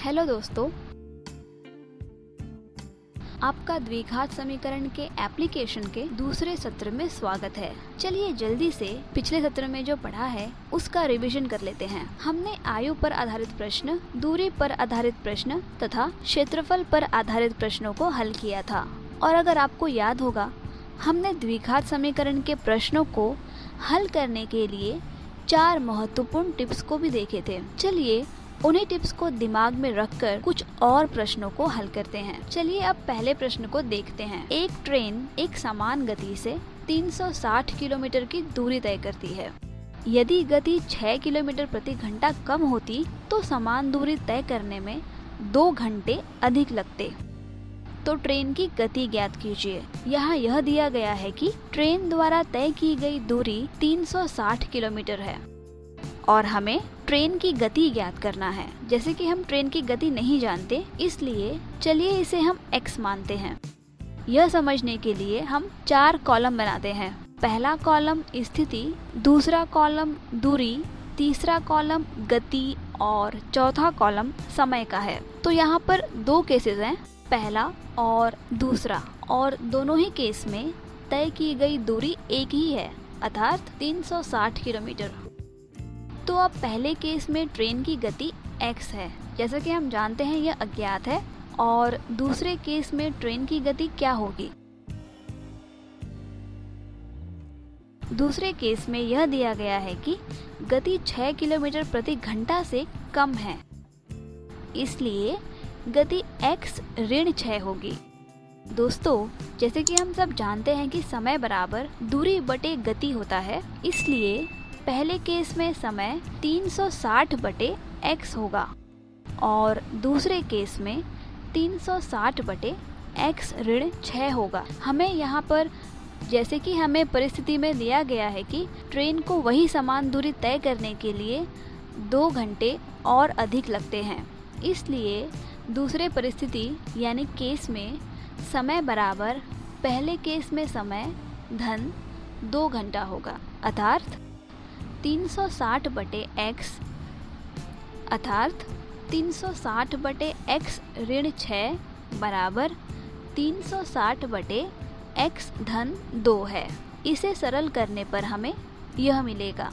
Hello दोस्तों, आपका द्विघात समीकरण के एप्लीकेशन के दूसरे सत्र में स्वागत है। चलिए जल्दी से पिछले सत्र में जो पढ़ा है उसका रिवीजन कर लेते हैं। हमने आयु पर आधारित प्रश्न, दूरी पर आधारित प्रश्न तथा क्षेत्रफल पर आधारित प्रश्नों को हल किया था। और अगर आपको याद होगा, हमने द्विघात समीकरण के प्रश्नों को हल करने के लिए 4 महत्वपूर्ण टिप्स को भी देखे थे। चलिए उन्हीं टिप्स को दिमाग में रखकर कुछ और प्रश्नों को हल करते हैं। चलिए अब पहले प्रश्न को देखते हैं। एक ट्रेन एक समान गति से 360 किलोमीटर की दूरी तय करती है। यदि गति 6 किलोमीटर प्रति घंटा कम होती तो समान दूरी तय करने में 2 घंटे अधिक लगते। तो ट्रेन की गति ज्ञात कीजिए। यहाँ यह दिया गया है कि ट्रेन द्वारा तय की गई दूरी 360 किलोमीटर है और हमें ट्रेन की गति ज्ञात करना है। जैसे कि हम ट्रेन की गति नहीं जानते, इसलिए चलिए इसे हम x मानते हैं। यह समझने के लिए हम 4 कॉलम बनाते हैं। पहला कॉलम स्थिति, दूसरा कॉलम दूरी, तीसरा कॉलम गति और चौथा कॉलम समय का है। तो यहाँ पर 2 केसेस हैं, पहला और दूसरा, और दोनों ही केस में तय की गई दूरी एक ही है, अर्थात 360 किलोमीटर। तो अब पहले केस में ट्रेन की गति x है, जैसा कि हम जानते हैं यह अज्ञात है, और दूसरे केस में ट्रेन की गति क्या होगी। दूसरे केस में यह दिया गया है कि गति 6 किलोमीटर प्रति घंटा से कम है, इसलिए गति x ऋण 6 होगी। दोस्तों, जैसे कि हम सब जानते हैं कि समय बराबर दूरी बटे गति होता है, इसलिए पहले केस में समय 360 बटे x होगा और दूसरे केस में 360 बटे x ऋण 6 होगा। हमें यहाँ पर, जैसे कि हमें परिस्थिति में दिया गया है कि ट्रेन को वही समान दूरी तय करने के लिए 2 घंटे और अधिक लगते हैं, इसलिए दूसरे परिस्थिति यानी केस में समय बराबर पहले केस में समय धन 2 घंटा होगा, अर्थात 360 बटे x, अर्थात 360 बटे x ऋण 6 बराबर 360 बटे x धन 2 है। इसे सरल करने पर हमें यह मिलेगा।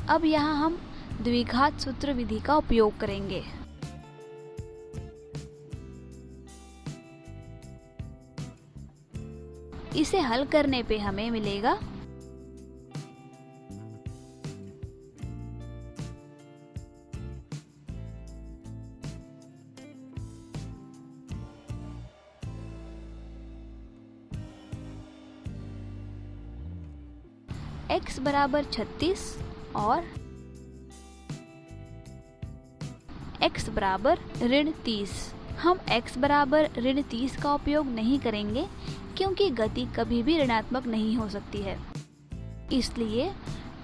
अब यहाँ हम द्विघात सूत्र विधि का उपयोग करेंगे। इसे हल करने पे हमें मिलेगा x बराबर 36 और x बराबर ऋण 30। हम x बराबर ऋण 30 का उपयोग नहीं करेंगे क्योंकि गति कभी भी ऋणात्मक नहीं हो सकती है, इसलिए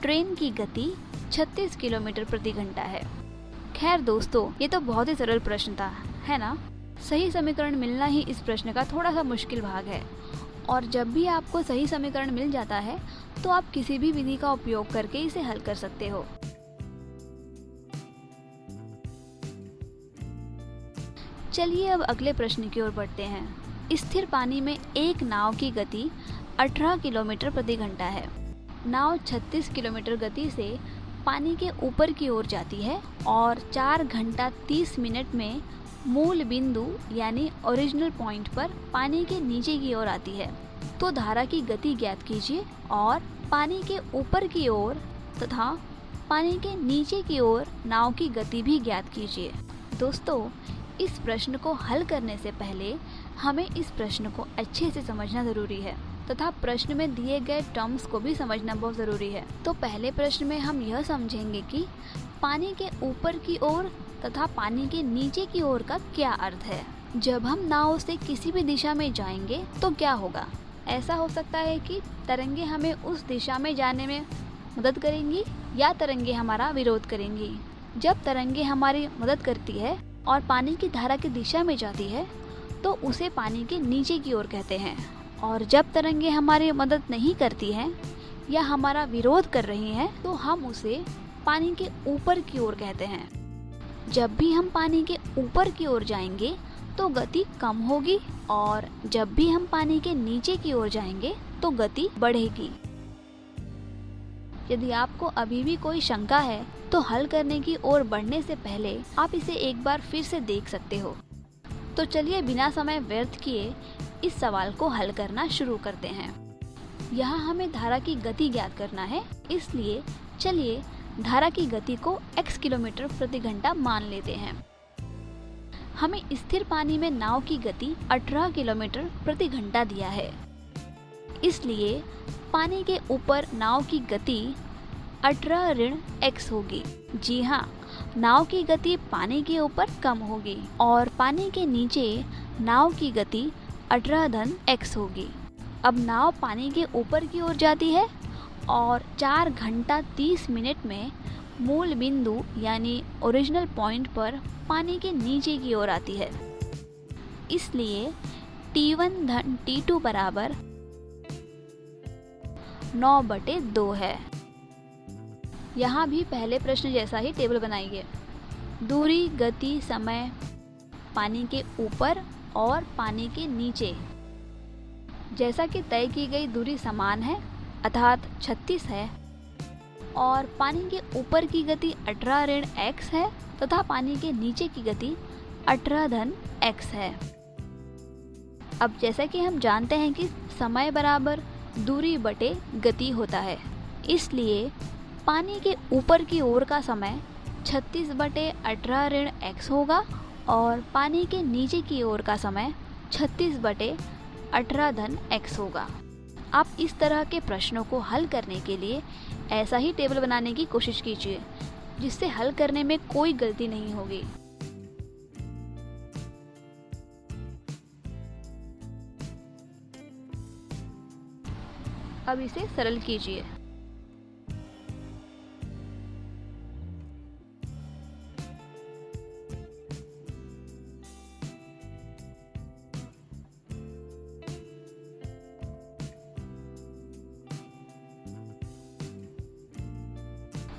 ट्रेन की गति 36 किलोमीटर प्रति घंटा है। खैर दोस्तों, ये तो बहुत ही सरल प्रश्न था, है ना। सही समीकरण मिलना ही इस प्रश्न का थोड़ा सा मुश्किल भाग है, और जब भी आपको सही समीकरण मिल जाता है तो आप किसी भी विधि का उपयोग करके इसे हल कर सकते हो। चलिए अब अगले प्रश्न की ओर बढ़ते हैं। स्थिर पानी में एक नाव की गति 18 किलोमीटर प्रति घंटा है। नाव 36 किलोमीटर गति से पानी के ऊपर की ओर जाती है और 4 घंटा 30 मिनट में मूल बिंदु यानी ओरिजिनल पॉइंट पर पानी के नीचे की ओर आती है। तो धारा की गति ज्ञात कीजिए और पानी के ऊपर की ओर तथा पानी के नीचे की ओर नाव की गति भी ज्ञात कीजिए। दोस्तों, इस प्रश्न को हल करने से पहले हमें इस प्रश्न को अच्छे से समझना ज़रूरी है तथा प्रश्न में दिए गए टर्म्स को भी समझना बहुत ज़रूरी है। तो पहले प्रश्न में हम यह समझेंगे कि पानी के ऊपर की ओर तथा पानी के नीचे की ओर का क्या अर्थ है। जब हम नाव से किसी भी दिशा में जाएंगे तो क्या होगा। ऐसा हो सकता है कि तरंगे हमें उस दिशा में जाने में मदद करेंगी या तरंगे हमारा विरोध करेंगी। जब तरंगे हमारी मदद करती है और पानी की धारा की दिशा में जाती है तो उसे पानी के नीचे की ओर कहते हैं, और जब तरंगे हमारी मदद नहीं करती हैं या हमारा विरोध कर रही हैं तो हम उसे पानी के ऊपर की ओर कहते हैं। जब भी हम पानी के ऊपर की ओर जाएंगे तो गति कम होगी और जब भी हम पानी के नीचे की ओर जाएंगे तो गति बढ़ेगी। यदि आपको अभी भी कोई शंका है तो हल करने की ओर बढ़ने से पहले आप इसे एक बार फिर से देख सकते हो। तो चलिए बिना समय व्यर्थ किए इस सवाल को हल करना शुरू करते हैं। यहाँ हमें धारा की गति ज्ञात करना है, इसलिए चलिए धारा की गति को x किलोमीटर प्रति घंटा मान लेते हैं। हमें स्थिर पानी में नाव की गति 18 किलोमीटर प्रति घंटा दिया है, इसलिए पानी के ऊपर नाव की गति 18 ऋण x होगी। जी हाँ, नाव की गति पानी के ऊपर कम होगी और पानी के नीचे नाव की गति 18 धन x होगी। अब नाव पानी के ऊपर की ओर जाती है और 4 घंटा 30 मिनट में मूल बिंदु यानी ओरिजिनल पॉइंट पर पानी के नीचे की ओर आती है, इसलिए T1 धन T2 बराबर 9/2 है। यहाँ भी पहले प्रश्न जैसा ही टेबल बनाइए। दूरी, गति, समय पानी के ऊपर और पानी के नीचे। जैसा कि तय की गई दूरी समान है अर्थात 36 है और पानी के ऊपर की गति 18 ऋण x है तथा पानी के नीचे की गति 18 धन x है। अब जैसा कि हम जानते हैं कि समय बराबर दूरी बटे गति होता है, इसलिए पानी के ऊपर की ओर का समय 36/18 ऋण x होगा और पानी के नीचे की ओर का समय 36/18 धन x होगा। आप इस तरह के प्रश्नों को हल करने के लिए ऐसा ही टेबल बनाने की कोशिश कीजिए जिससे हल करने में कोई गलती नहीं होगी। अब इसे सरल कीजिए।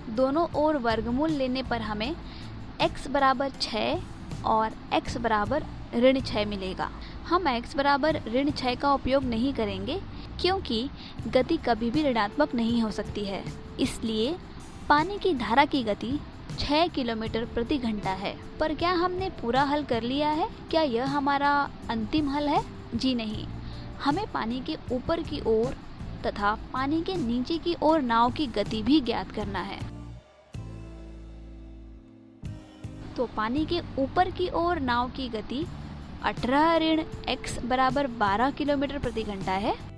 दोनों ओर वर्गमूल लेने पर हमें x बराबर 6 और x बराबर ऋण 6 मिलेगा। हम x बराबर ऋण 6 का उपयोग नहीं करेंगे क्योंकि गति कभी भी ऋणात्मक नहीं हो सकती है, इसलिए पानी की धारा की गति 6 किलोमीटर प्रति घंटा है। पर क्या हमने पूरा हल कर लिया है? क्या यह हमारा अंतिम हल है? जी नहीं, हमें पानी के ऊपर की ओर तथा पानी के नीचे की ओर नाव की गति भी ज्ञात करना है। तो पानी के ऊपर की ओर नाव की गति 18 ऋण x बराबर 12 किलोमीटर प्रति घंटा है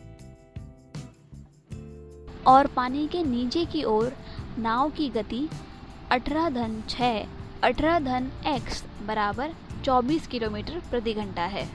और पानी के नीचे की ओर नाव की गति 18 धन 6 18 धन x बराबर 24 किलोमीटर प्रति घंटा है।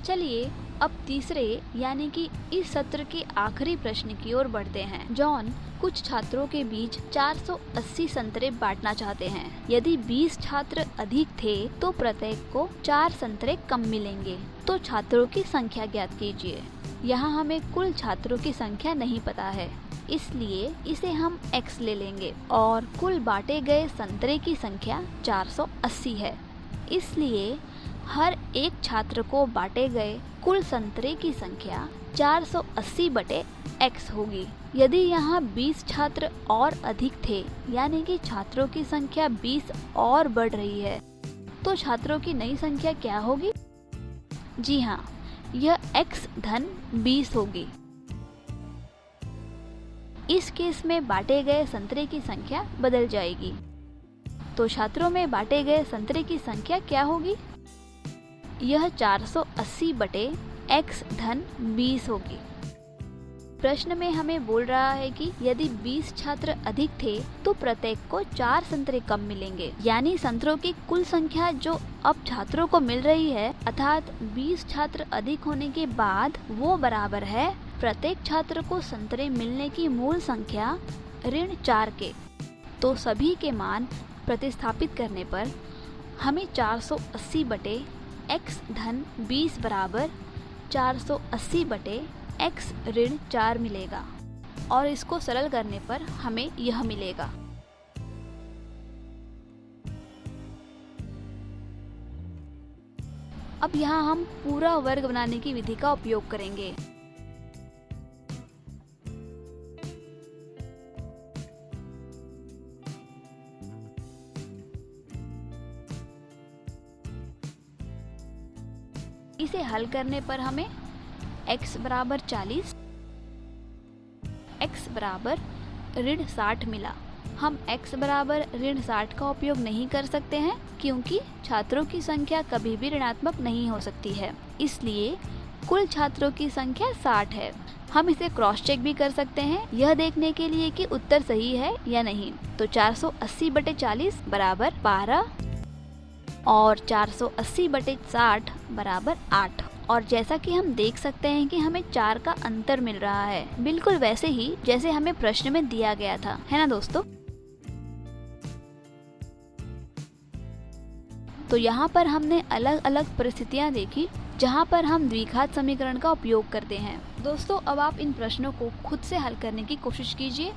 चलिए अब तीसरे यानी कि इस सत्र के आखिरी प्रश्न की ओर बढ़ते हैं। जॉन कुछ छात्रों के बीच 480 संतरे बांटना चाहते हैं। यदि 20 छात्र अधिक थे तो प्रत्येक को 4 संतरे कम मिलेंगे। तो छात्रों की संख्या ज्ञात कीजिए। यहाँ हमें कुल छात्रों की संख्या नहीं पता है, इसलिए इसे हम x ले लेंगे और कुल बांटे गए संतरे की संख्या 480 है, इसलिए हर एक छात्र को बांटे गए कुल संतरे की संख्या 480/x होगी। यदि यहाँ 20 छात्र और अधिक थे यानी कि छात्रों की संख्या 20 और बढ़ रही है, तो छात्रों की नई संख्या क्या होगी? जी हाँ, यह x धन 20 होगी। इस केस में बांटे गए संतरे की संख्या बदल जाएगी। तो छात्रों में बांटे गए संतरे की संख्या क्या होगी? यह 480/x धन 20 होगी। प्रश्न में हमें बोल रहा है कि यदि 20 छात्र अधिक थे तो प्रत्येक को 4 संतरे कम मिलेंगे, यानी संतरों की कुल संख्या जो अब छात्रों को मिल रही है अर्थात 20 छात्र अधिक होने के बाद वो बराबर है प्रत्येक छात्र को संतरे मिलने की मूल संख्या ऋण 4 के। तो सभी के मान प्रतिस्थापित करने पर हमें 480/x x धन 20 बराबर 480 बटे x ऋण 4 मिलेगा और इसको सरल करने पर हमें यह मिलेगा। अब यहाँ हम पूरा वर्ग बनाने की विधि का उपयोग करेंगे। इसे हल करने पर हमें x बराबर 40, x बराबर ऋण 60 मिला। हम x बराबर ऋण 60 का उपयोग नहीं कर सकते हैं क्योंकि छात्रों की संख्या कभी भी ऋणात्मक नहीं हो सकती है, इसलिए कुल छात्रों की संख्या 60 है। हम इसे क्रॉस चेक भी कर सकते हैं यह देखने के लिए कि उत्तर सही है या नहीं। तो 480 बटे 40 बराबर 12 और 480 बटे 60 बराबर 8। और जैसा कि हम देख सकते हैं कि हमें 4 का अंतर मिल रहा है, बिल्कुल वैसे ही जैसे हमें प्रश्न में दिया गया था, है ना दोस्तों। तो यहाँ पर हमने अलग अलग परिस्थितियाँ देखी जहाँ पर हम द्विघात समीकरण का उपयोग करते हैं। दोस्तों अब आप इन प्रश्नों को खुद से हल करने की कोशिश कीजिए।